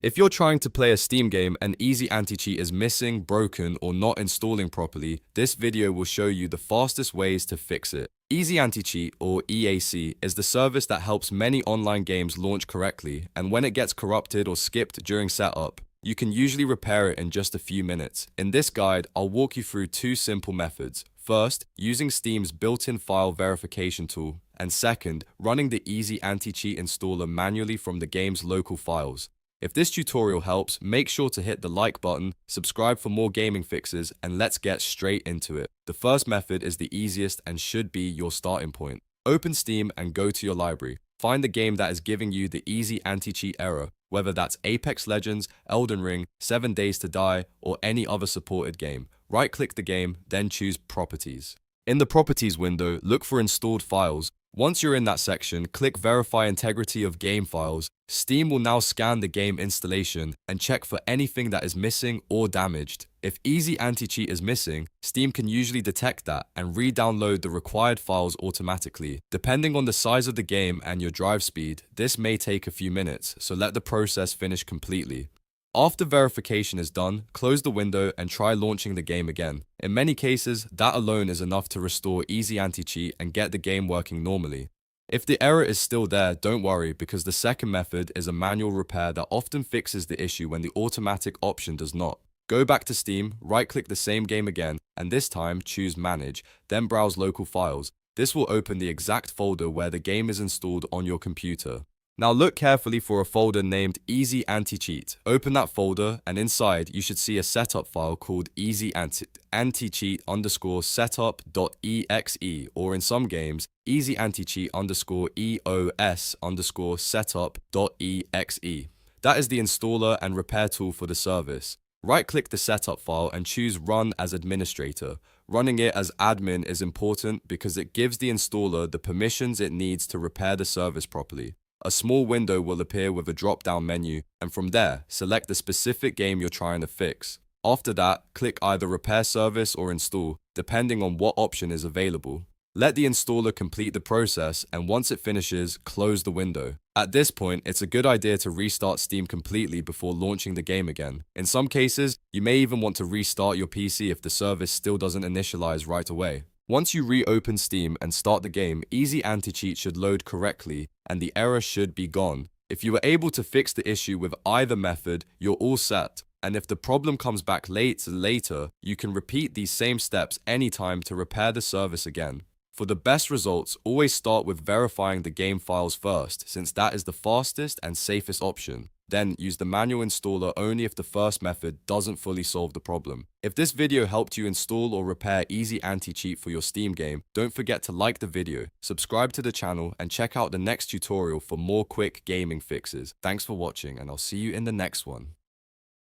If you're trying to play a Steam game and EasyAntiCheat is missing, broken, or not installing properly, this video will show you the fastest ways to fix it. EasyAntiCheat, or EAC, is the service that helps many online games launch correctly, and when it gets corrupted or skipped during setup, you can usually repair it in just a few minutes. In this guide, I'll walk you through two simple methods. First, using Steam's built-in file verification tool, and second, running the EasyAntiCheat installer manually from the game's local files. If this tutorial helps, make sure to hit the like button, subscribe for more gaming fixes, and let's get straight into it. The first method is the easiest and should be your starting point. Open Steam and go to your library. Find the game that is giving you the EasyAntiCheat error, whether that's Apex Legends, Elden Ring, 7 Days to Die, or any other supported game. Right-click the game, then choose Properties. In the Properties window, look for Installed Files. Once you're in that section, click Verify Integrity of Game Files. Steam will now scan the game installation and check for anything that is missing or damaged. If EasyAntiCheat is missing, Steam can usually detect that and re-download the required files automatically. Depending on the size of the game and your drive speed, this may take a few minutes, so let the process finish completely. After verification is done, close the window and try launching the game again. In many cases, that alone is enough to restore EasyAntiCheat and get the game working normally. If the error is still there, don't worry, because the second method is a manual repair that often fixes the issue when the automatic option does not. Go back to Steam, right-click the same game again, and this time choose Manage, then browse local files. This will open the exact folder where the game is installed on your computer. Now look carefully for a folder named EasyAntiCheat. Open that folder, and inside you should see a setup file called EasyAntiCheat_setup.exe, or in some games, EasyAntiCheat_EOS_setup.exe. That is the installer and repair tool for the service. Right-click the setup file and choose Run as Administrator. Running it as admin is important because it gives the installer the permissions it needs to repair the service properly. A small window will appear with a drop-down menu, and from there, select the specific game you're trying to fix. After that, click either Repair Service or Install, depending on what option is available. Let the installer complete the process, and once it finishes, close the window. At this point, it's a good idea to restart Steam completely before launching the game again. In some cases, you may even want to restart your PC if the service still doesn't initialize right away. Once you reopen Steam and start the game, EasyAntiCheat should load correctly and the error should be gone. If you were able to fix the issue with either method, you're all set. And if the problem comes back later, you can repeat these same steps anytime to repair the service again. For the best results, always start with verifying the game files first, since that is the fastest and safest option. Then use the manual installer only if the first method doesn't fully solve the problem. If this video helped you install or repair EasyAntiCheat for your Steam game, don't forget to like the video, subscribe to the channel, and check out the next tutorial for more quick gaming fixes. Thanks for watching, and I'll see you in the next one.